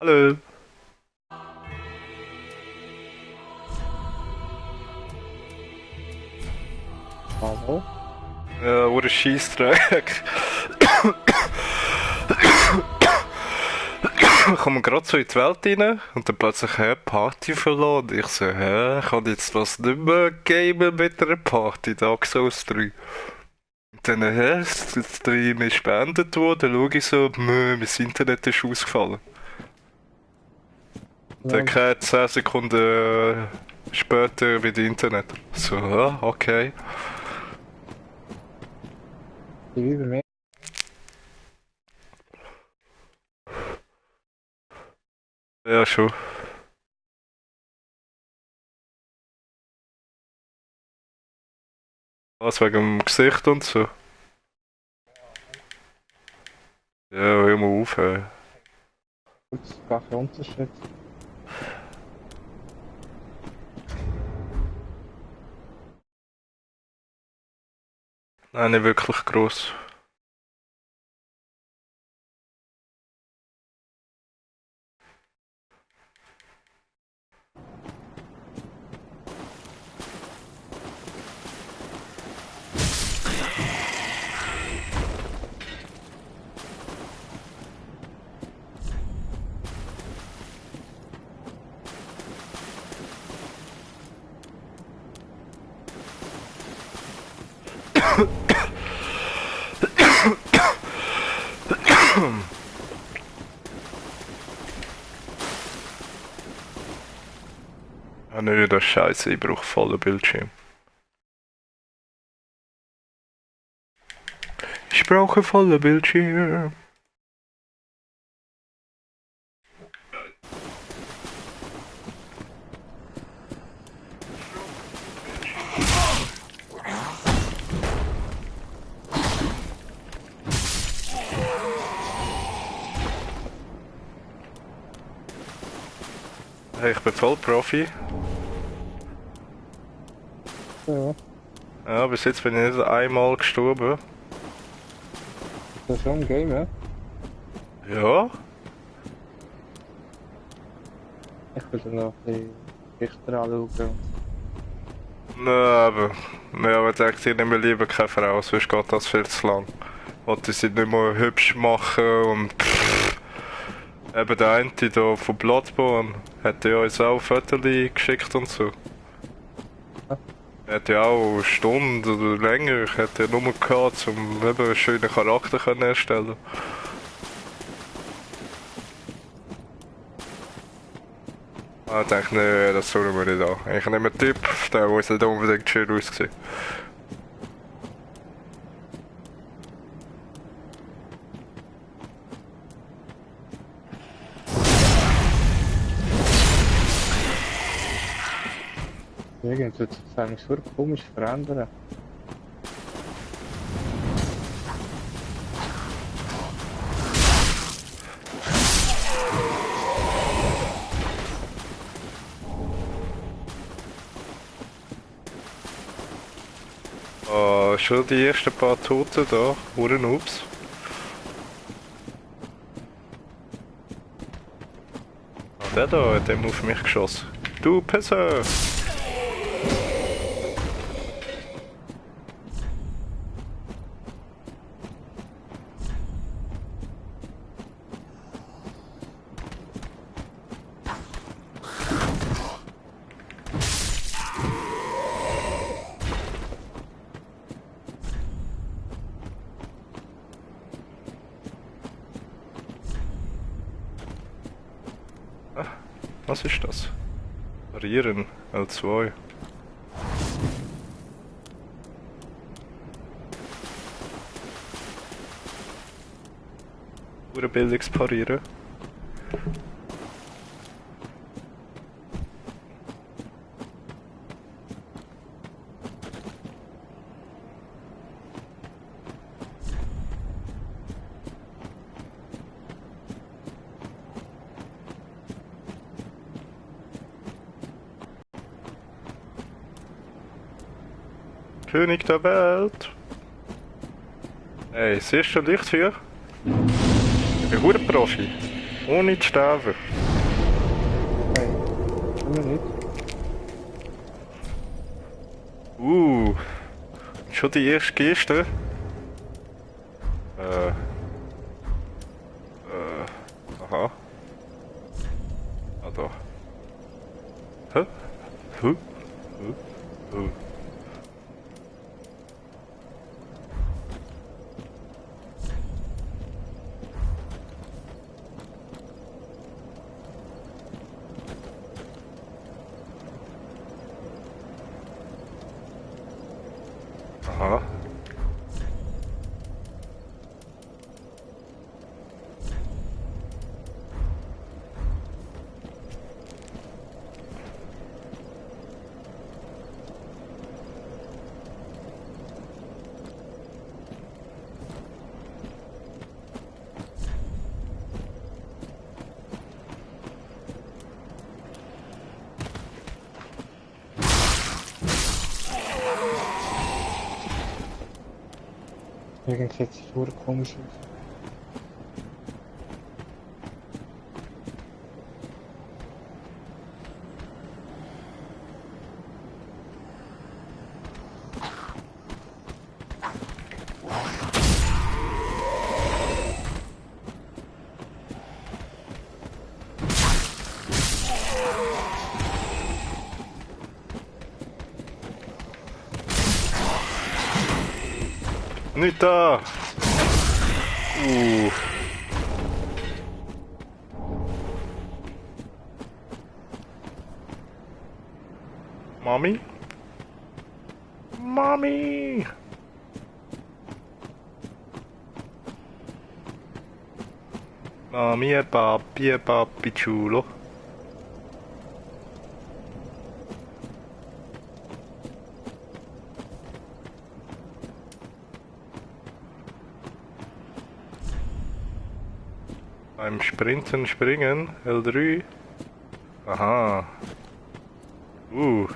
Hallo. Hallo? Ja, wo der Scheissdreck. Ich komme gerade so in die Welt rein und dann plötzlich, Party verloren. Ich so, kann jetzt was nicht mehr gamen mit einer Party, Dark Souls 3. Und dann, das Stream ist beendet worden, dann schaue ich so, mein Internet ist ausgefallen. Dann Ja, keine 10 Sekunden später wieder Internet. So, ja, okay. wie bei mir. Ja, schon. Was wegen dem Gesicht und so. Ja, hör mal auf, ey. Gibt's gar keinen Unterschied. Nein, nicht wirklich gross. Ah nö, das ist scheiße, ich brauche vollen Bildschirm. Ich brauche vollen Bildschirm. Hey, ich bin voll Profi. Ja, Ja, bis jetzt bin ich nicht einmal gestorben. das ist schon ein Game, ja? Ja? Ich will dann noch ein bisschen Richter anschauen. Nö, aber... Ja, aber denkt ihr nicht mehr lieber keine Frau, sonst geht das viel zu lang. Wollte sie nicht mehr hübsch machen und... Eben der eine da von Bloodborne hat ja uns auch Fotos geschickt und so. Ja, Er hat ja auch eine Stunde oder länger, hat er nur gehabt, um eben einen schönen Charakter können erstellen. Ah, ich denke, nee, das tun wir nicht an. Ich nehme einen Typ, der muss nicht unbedingt schön aussehen. irgendwie tut sich das eigentlich super komisch verändern. Ah, schon die ersten paar Toten da, Huren Ups. Ah, der da hat eben auf mich geschossen. Du Pisser! Ah, was ist das? Parieren, L2. Huren billiges Parieren. König der Welt! Hey, siehst du Licht hier? Ich bin Huren Profi. Ohne zu sterben. Hey, immer nicht. Schon die erste Geste. Aha. Ah, da. Hä? Hä? Hä? Hä? Aha. Irgendwie sieht es super komisch aus. Nicht da! Mami? Mami! Mami e papi chulo. Beim Sprinten springen, L3. Aha. Komm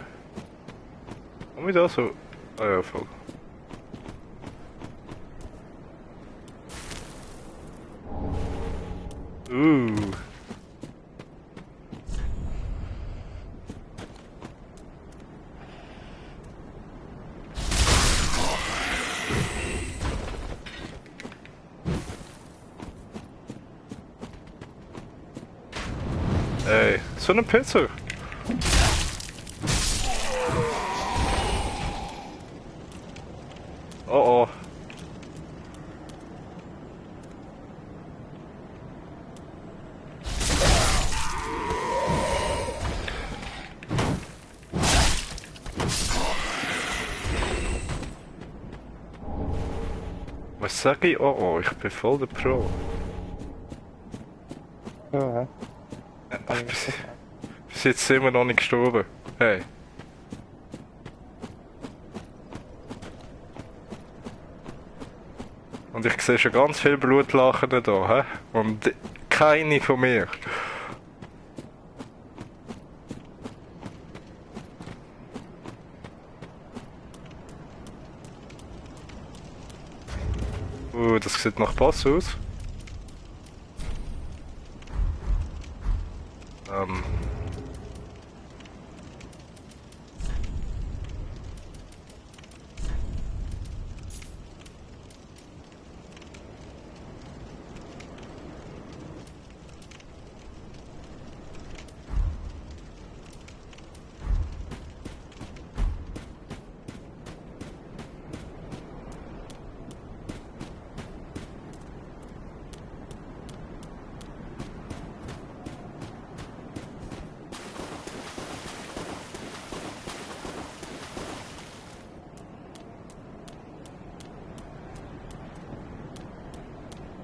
ich da so? Ah ja, voll. Ey, so eine Pizza. Oh oh. Was sag ich? Oh oh, ich bin voll der Pro. Ja, hä? Bis jetzt sind wir noch nicht gestorben. Hey. Und ich sehe schon ganz viel Blutlachen da, hä? Und keine von mir. Das sieht nach Boss aus.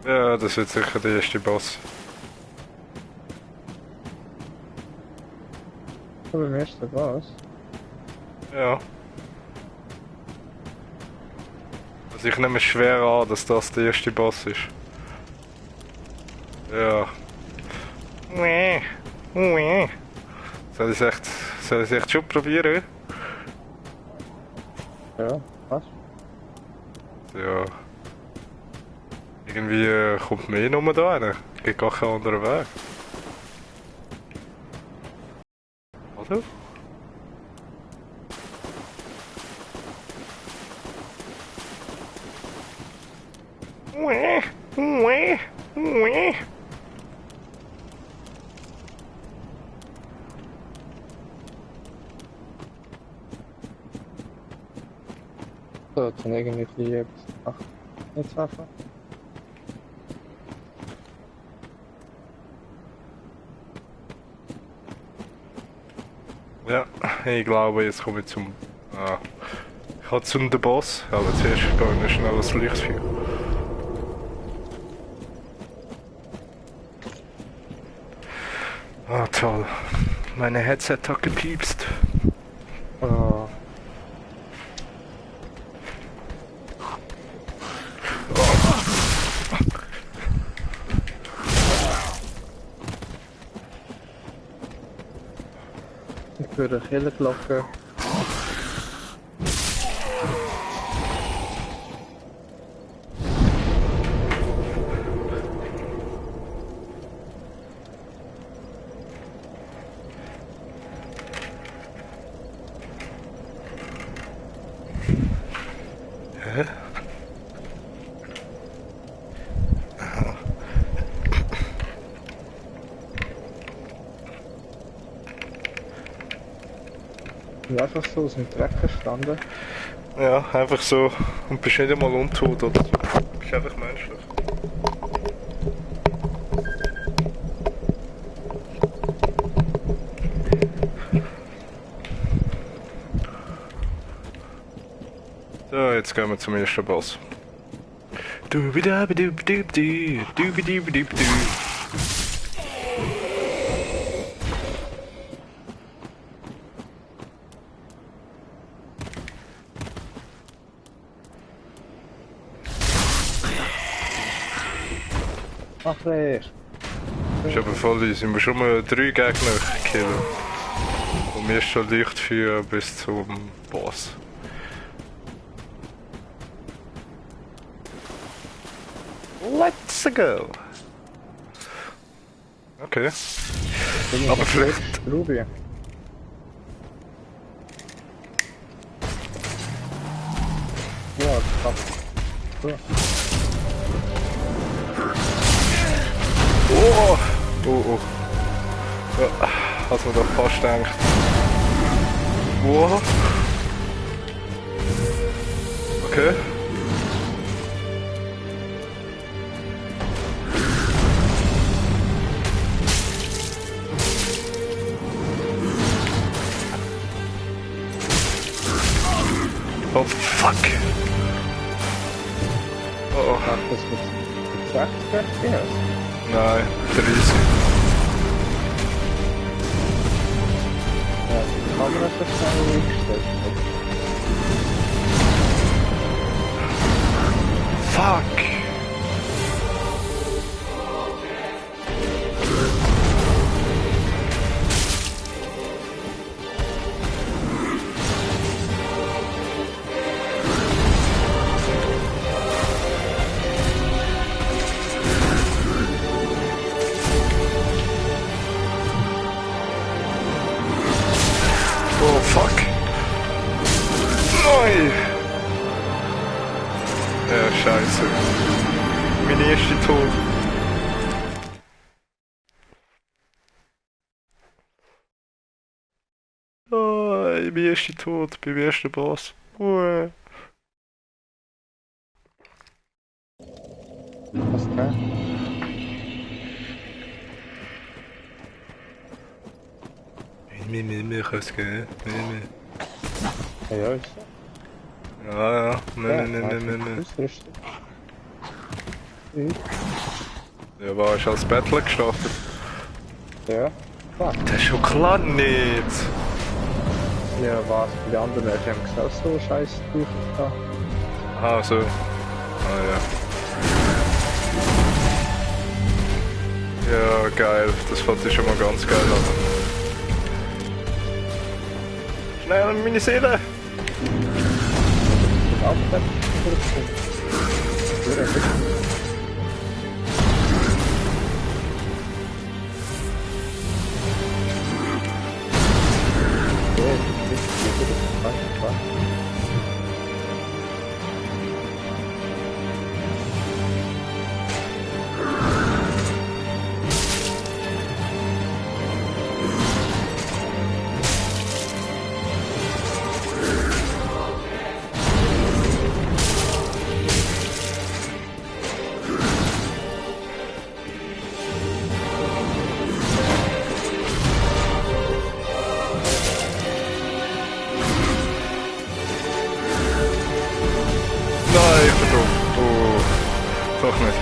Ja, das wird sicher der erste Boss. Aber im ersten Boss? Ja. Also ich nehme es schwer an, dass das der erste Boss ist. Ja. Soll ich es echt schon probieren? Ja, was? Ja. Irgendwie kommt mehr Nummer da rein. Geht gar keinen anderen Weg. Oder? So, dann irgendwie etwas. Ach, jetzt einfach. Ja, ich glaube, jetzt komme ich zum... Ah. Ich habe zum den Boss, aber zuerst gehe ich schnell das Licht führen. Ah, toll. Meine Headset hat gepiepst. Oh. Ich höre Killerglocke. Hä? Ich bin einfach so aus dem Dreck gestanden. Ja, einfach so. Und bist nicht einmal untot oder so. Bist einfach menschlich. So, jetzt gehen wir zum ersten Boss. Dubidabidubidubidu, dubidibidubidu. Ach, recht. Ist aber voll easy. Wir schon mal 3 Gegner killen. Und mir ist schon Licht führen bis zum Boss. Let's go! Okay. Aber vielleicht... Ruby. Ja, krass. So. Oh! Oh, oh. Ja, hat man doch fast gedacht. Wow. Okay. Oh, fuck. Oh, oh. Ach, das mit 60 FPS? Nein, 30. Ja, die Kamera ist so schnell eingestellt. Fuck! Oh, fuck! Nein! Ja, scheiße. Mein erster Tod. Oh, mein erster Tod beim ersten Boss. Uah. Was denn? Mir kann es gehen. Ja, ja, ist so. Ja, ja. Ausrüstung. Ja, war ich als Battler gestartet? Ja, klar. Das ist schon klar nicht. Ja, was? Die anderen haben gesagt, so scheiß Stufen da. Ah, so. Ah, ja. Ja, geil. Das fand ich schon mal ganz geil an. Schnell, meine Seele! Nein, verdammt. Oh, doch nicht.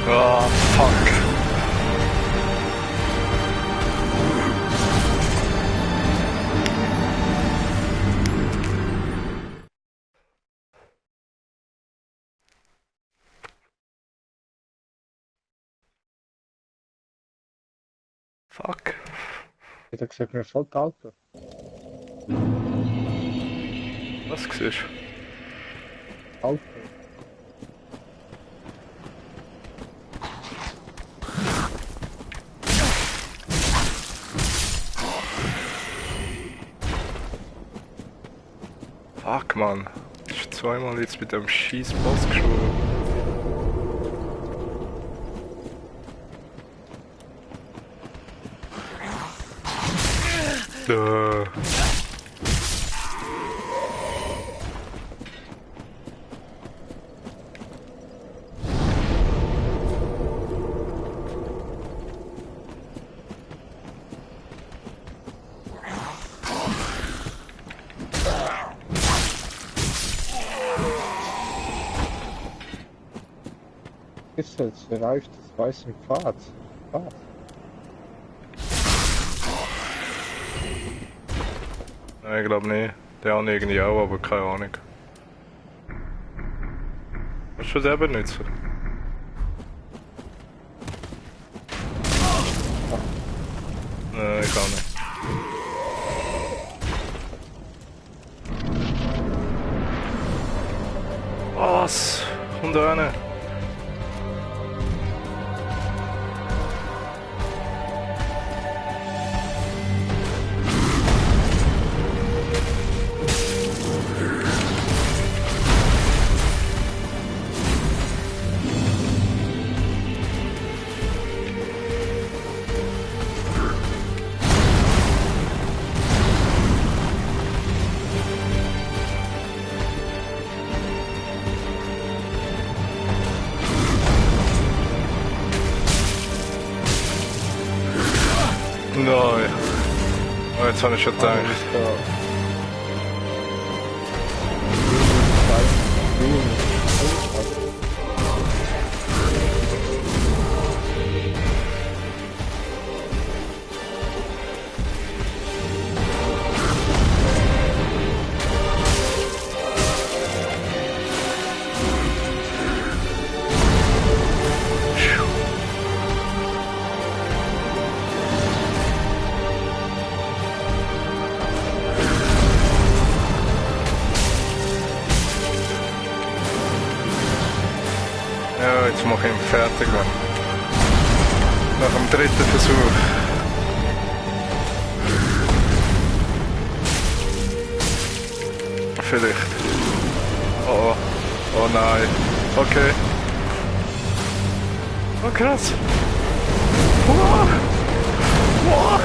Ah, fuck. Fuck. Ich hab gesagt, mir fällt Auto. Was siehst Auto. Fuck, Mann. Ist zweimal jetzt mit dem scheiß Boss geschoben. Ist jetzt erreicht das weiße Pfad. Pfad. Nein, ich glaube nicht. Der hat irgendwie auch, aber keine Ahnung. Willst du das eben nutzen? Nein, ich kann nicht. Was? Kommt da rein? Nein. Oh, jetzt habe ich schon gedacht. Ja, jetzt mache ich ihn fertig, Mann. Nach dem dritten Versuch. Vielleicht. Oh, oh. Oh nein. Okay. Oh krass. Wow. Wow.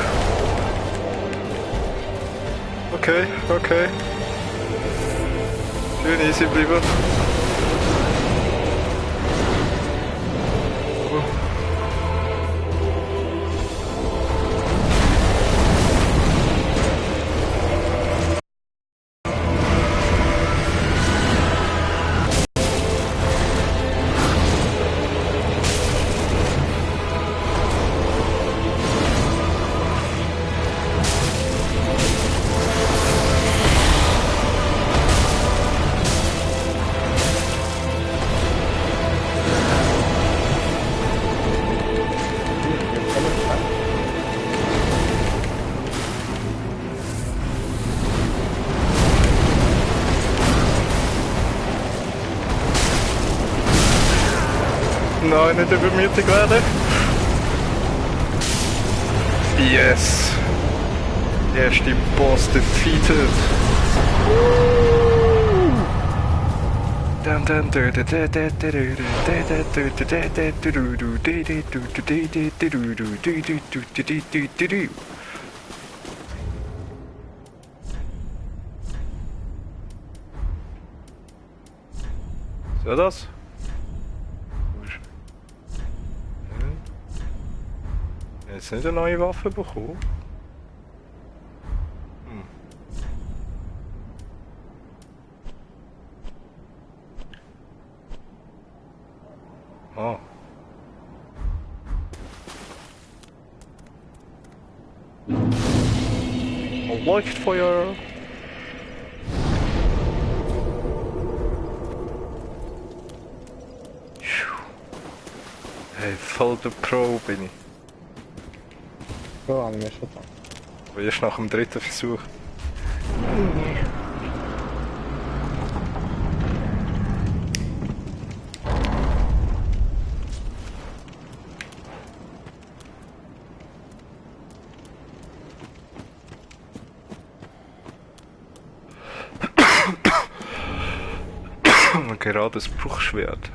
Okay, okay. Schön easy bleiben. Nein, nicht übermütig werden. Yes! Erste Boss defeated. So das? Jetzt nicht eine neue Waffe bekommen. Hm. Ah. Leuchtfeuer! Hey, voll der Pro bin ich. So haben wir schon da. Aber erst nach dem dritten Versuch. Gerade das Bruchschwert.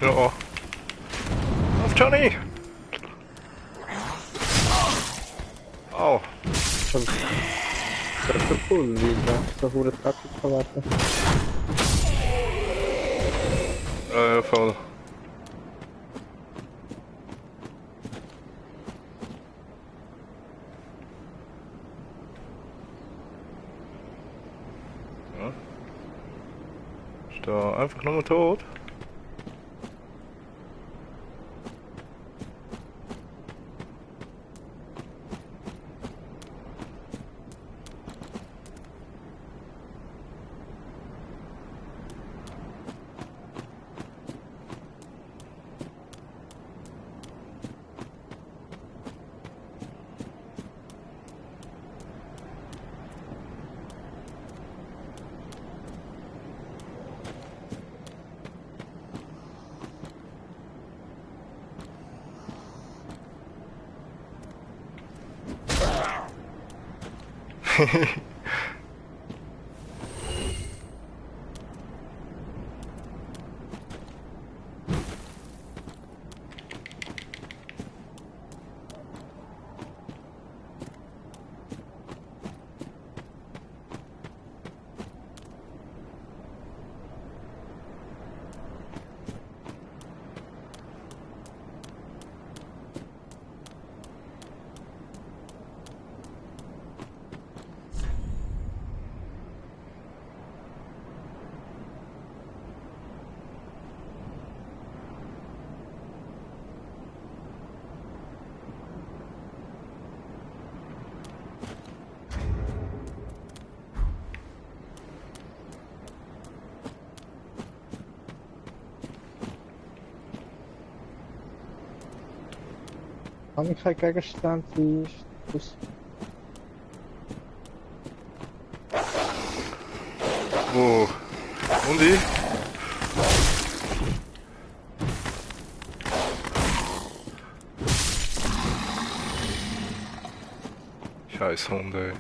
Ja. Auf Johnny! Au! Das ist so cool, wie das so hure Taktik verwerten. Ja, voll. Ja. Ist da einfach nur tot? Habe ich keinen Gegenstand, wie das Wo? Und ich? Scheiß Hunde.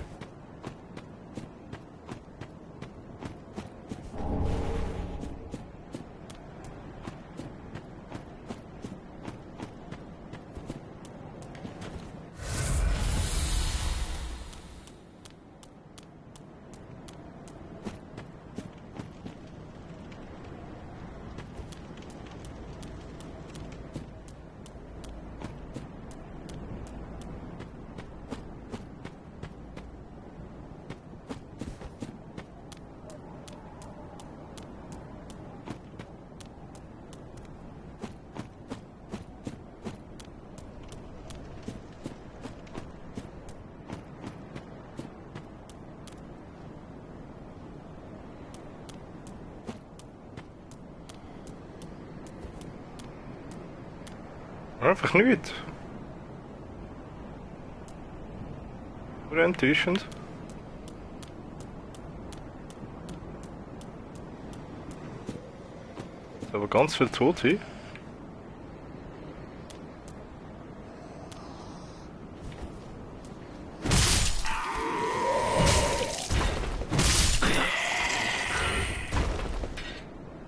Einfach nichts. Nur enttäuschend. Aber ganz viel Tote.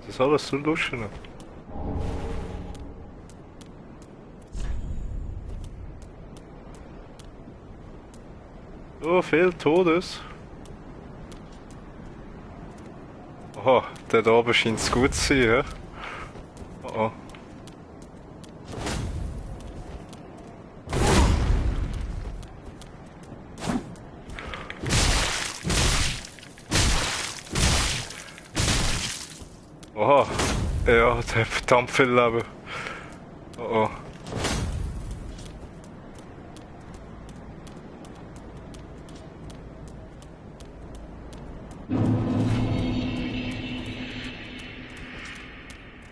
Das ist alles so lustig. So viel Todes. Aha, der da oben scheint es gut zu sein, ja? Oh oh. Aha, ja, der hat verdammt viel Leben. Oh oh.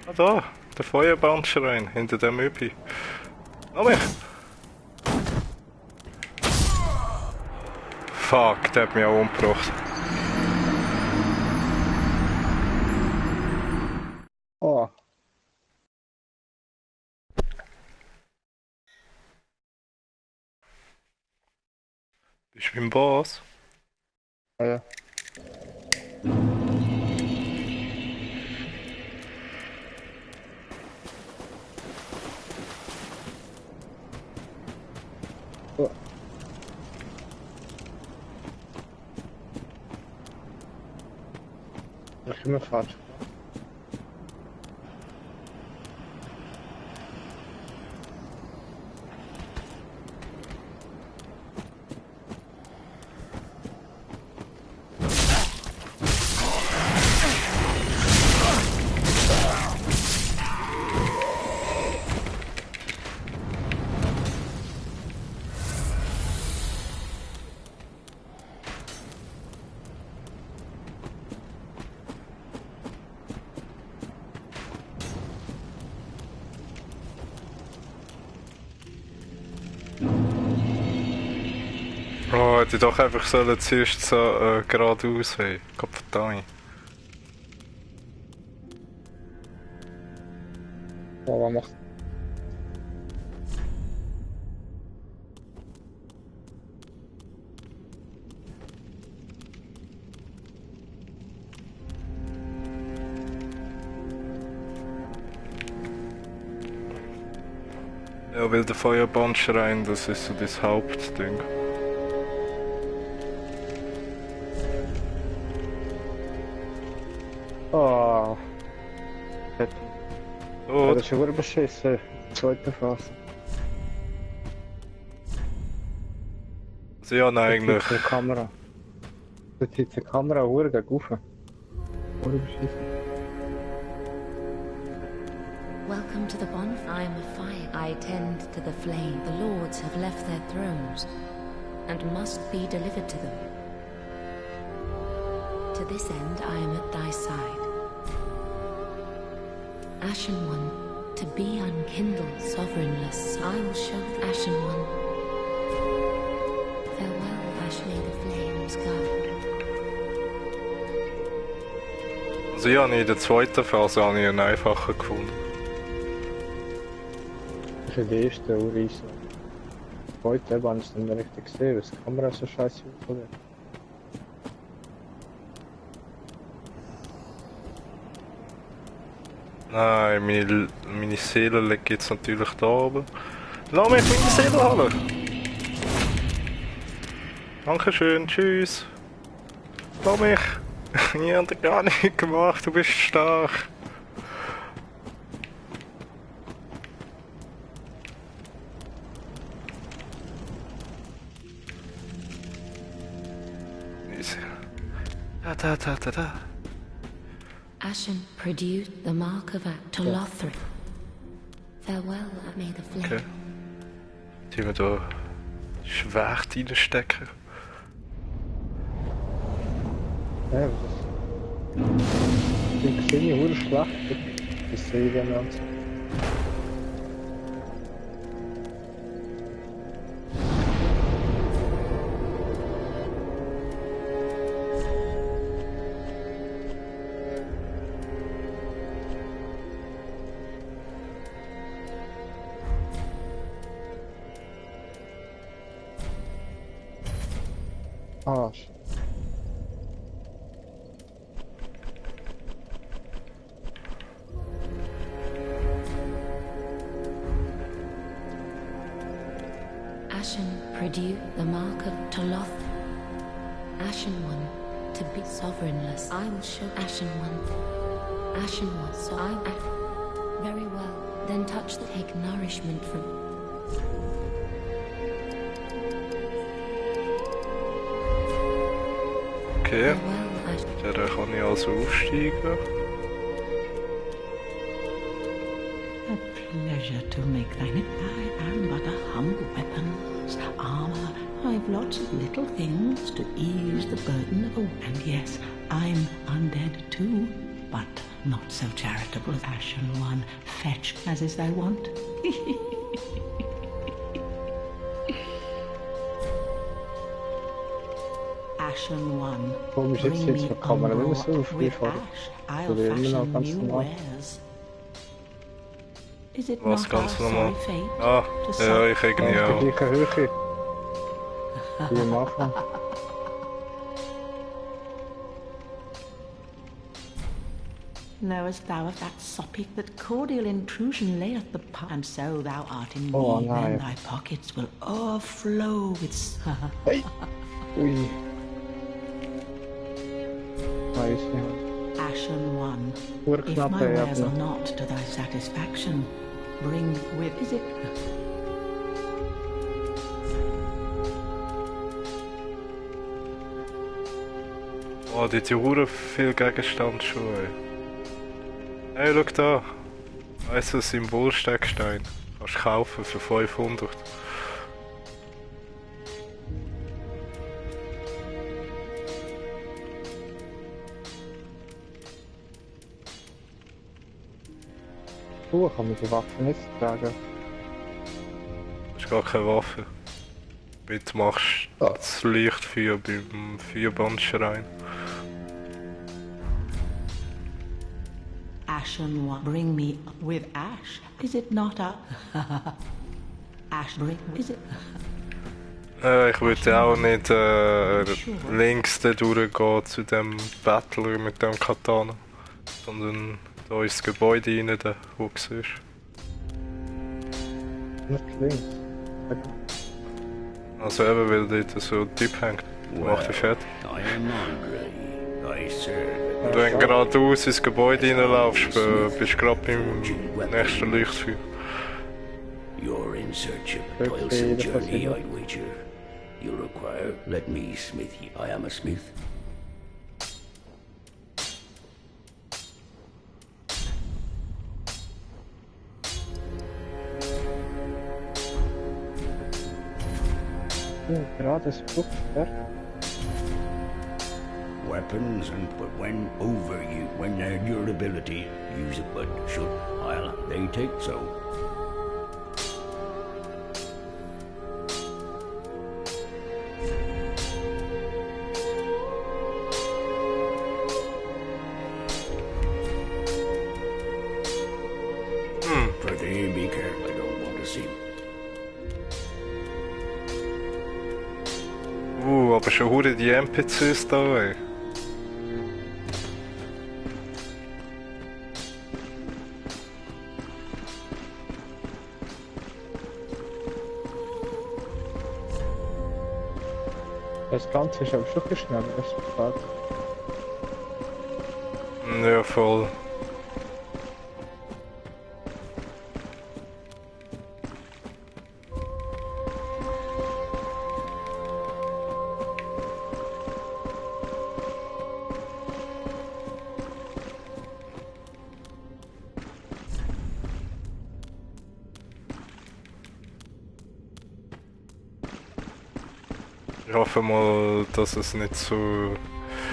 Ah da, der Feuerbahnschrein hinter dem Übi. Komm mich! Fuck, der hat mich auch umgebracht. Oh, Bist du beim Boss? ja. Oh. Ich bin mir falsch. Oh, hätte ich doch einfach sollen zuerst so geradeaus hey. Gott verdammt. Oh, was macht? Ja, weil der Feuerbahnschrein, das ist so das Hauptding. Oh. Ja, Oh, das ist schon gut beschissen. Zweite Phase. sie haben eigentlich. Die Kamera. Da zieht die Kamera hure gegen rauf. Hure beschissen. Welcome to the bonfire. I am a fire. I tend to the flame. The lords have left their thrones and must be delivered to them. To this end, I am at thy side. Ashen One, to be unkindled, sovereignless, I will show Ashen One. Farewell, Ash, may the flames guide. Also ich habe in der zweiten Phase habe ich einen einfacher gefunden. Das ist die erste Uriese. Heute habe ich es nicht mehr richtig gesehen, weil die Kamera so scheiße aussieht. Nein, meine Seele liegt jetzt natürlich da oben. Lass mich meine Seele holen! Dankeschön, tschüss! Lass mich! Ich hab dir gar nichts gemacht, du bist stark! Da. Ashen produced the mark of Actolothrith. Farewell, may the flame. Okay. Jetzt wir da Schwert reinstecken. Ja, das ist... Ich sehe hure schlecht. Das sehe ich dann an. Ah, shit. Ashen Purdue, the mark of Toloth. Ashen One, to be sovereignless. I will show Ashen One. Ashen One, so I act very well. Then touch the take nourishment from. Okay, Farewell, da kann ich also aufsteigen. A pleasure to make thine. I am but a humble weapons, armor. I've lots of little things to ease the burden of a. And yes, I'm undead too, but not so charitable as Ashen One. Fetch as is thy wont. Ashen One, Warum ist jetzt bring jetzt me die Kamera nicht mehr so Umbro auf wie with vorher? ash. I'll Oder immer noch fashion ganz new normal? wares. Is it Was not ganz our normal? sorry fate Ah, to ja, suffer? ich irgendwie Ja, auf auch. der gleichen Höhe. Wie am Anfang. Knowest thou of that soppy that cordial intrusion layeth the and so thou art in Oh, need, then nein. thy pockets will overflow with Hey! Ui. Weiß nicht. Ashen One. If Urknapp, my ja, wares are aber- not to thy satisfaction, bring with is it Oh, die Hure viel Gegenstand schon, ey. Hey, schau da. Weißt du, ein Symbolsteckstein. Kannst du kaufen für 500. Kann man die Waffe nicht tragen. Das ist gar keine Waffe. Damit machst du Ah. das Lichtfeuer beim Feuerbandschrein. Ashen One? Bring me with ash. Is it not a ash bring is it Ich würde auch nicht links da durchgehen zu dem Battler mit dem Katana. Sondern da ist das Gebäude rein, da, wo du siehst. Nicht links. Also eben, weil dort so ein Typ hängt. Mach dich fertig. I am Andre. I serve Und wenn du geradeaus ins Gebäude reinlaufst, bist du gerade beim nächsten Lichtfeuer. You're in search of Okay, toilsome das war's journey, wieder. I'd wager. You'll require, let me smith you. I am a smith. Gerade das Fruchtwerk. Weapons, and but when over you, when they're your ability, use it, but should I'll they take so. Pretty be careful, I don't want to see. Aber schon hure die NPCs da, ey. Das Ganze ist aber schon ein bisschen schneller, das gefällt. Ja, voll. Ich hoffe mal, dass es nicht so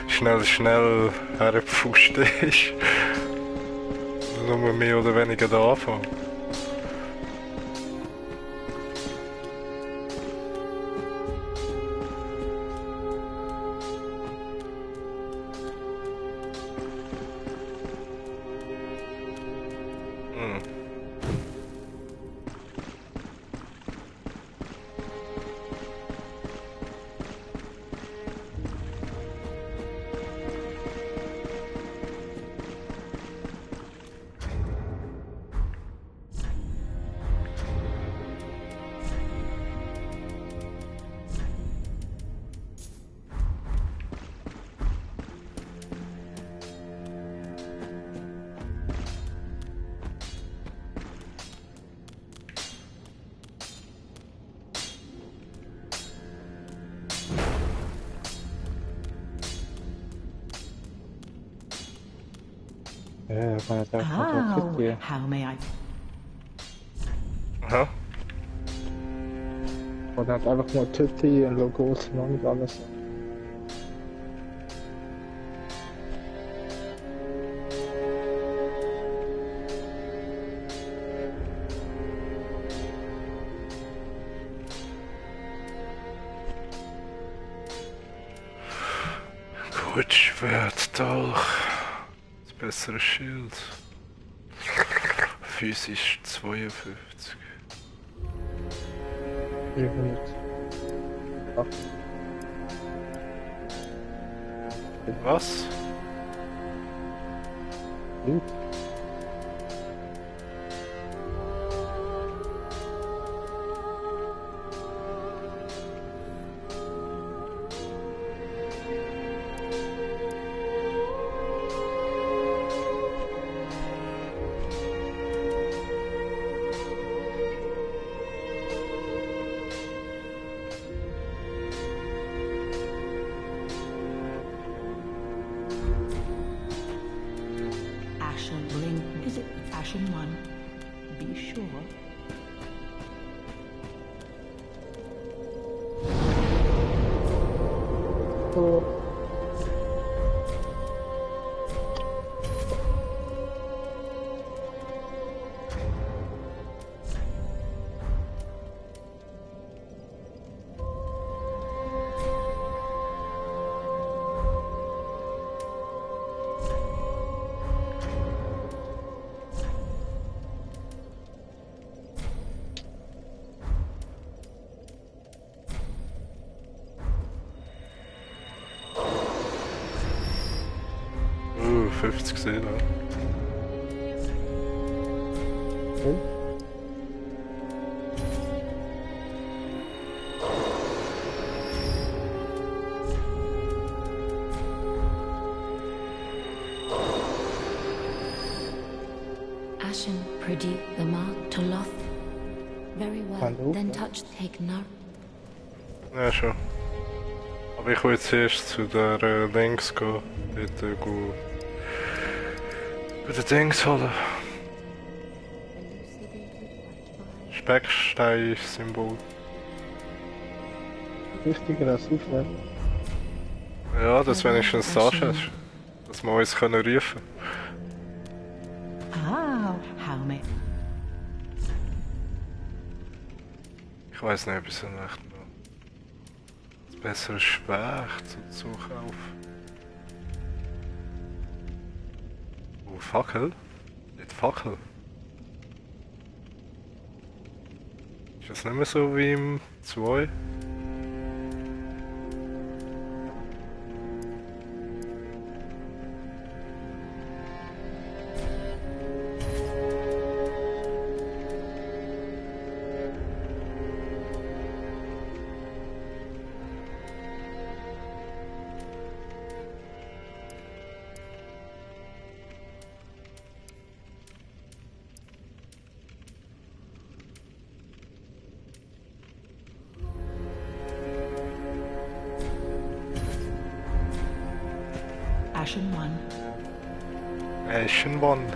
schnell hergepfuscht ist. Nur mehr oder weniger der Anfang. Ja, ich kann jetzt einfach mal drauf Oh, gehen. how may I? Aha. Und dann einfach mal Tütti und Logos und alles. Gut, Schwert, Dolch. Das bessere Schild. Physisch 52. 400. Ach, Was? gut. Ashen ring. Is it Ashen one? Be sure. So. Uh, 50 gesehen, ja. Okay. Ashen produce the mark to Loth. Very well. Hallo? Then touch take no. Ja, schon. Aber ich will jetzt erst zu der Dings gehen. Dort gehen. Bei den Dings holen. Speckstein-Symbol. Wichtiger als aufnehmen. Ja, dass wenigstens das hast. Dass wir uns können rufen. Oh, how may? Ich weiß nicht, ob ich so echt noch das bessere Schwert zu kaufen. Oh, Fackel? Nicht Fackel. Ist das nicht mehr so wie im 2? Ashen one. Ashen One.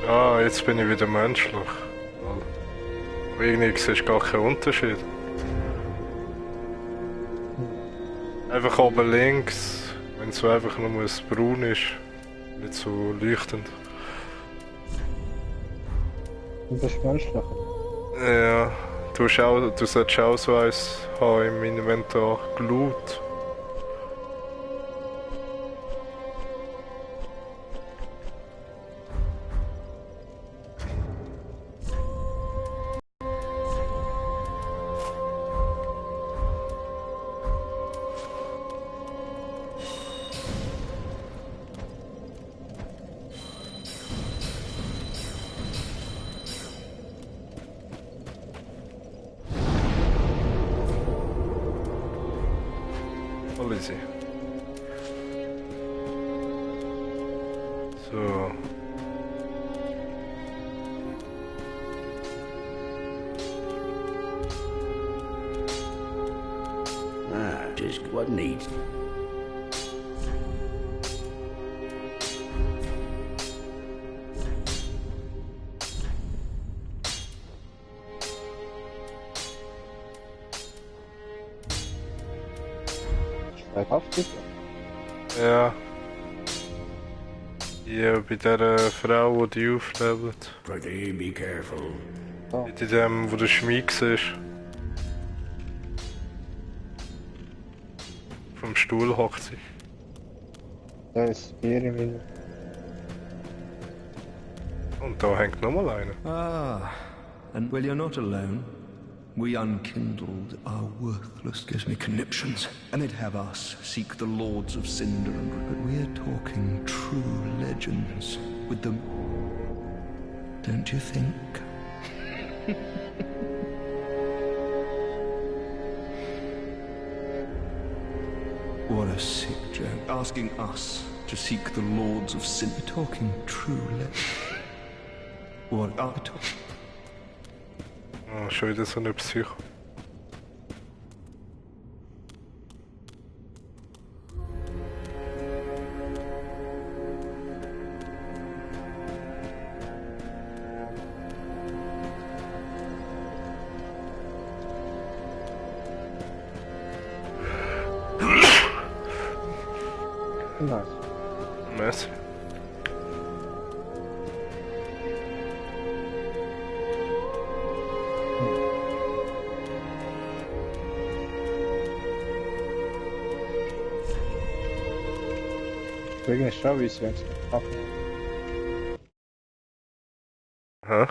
Ah, jetzt bin ich wieder menschlich. Aber irgendwie siehst du gar keinen Unterschied. Einfach oben links, wenn es so einfach nur braun ist, nicht so leuchtend. Und das ist menschlich. Ja, du solltest auch so eins haben im Inventar. Glut. Voll easy. So. Just what needs. Steig auf, bitte. Ja. Ja, bei der Frau, die auflevelt. Pretty, be careful. Nicht in dem, wo der Schmied ist. Vom Stuhl hockt sie. Da ist Bier im Inneren. Und da hängt nochmal einer. Ah, and well, you're not alone. We unkindled are worthless, gives me conniptions, and they'd have us seek the lords of Cinder, but we're talking true legends with them. Don't you think? What a sick joke. Asking us to seek the lords of Cinder, talking true legends. What are we talking? Oh, schon wieder so eine Psycho. Nice. Merci. Wegen der Schau, wie es jetzt. Hä?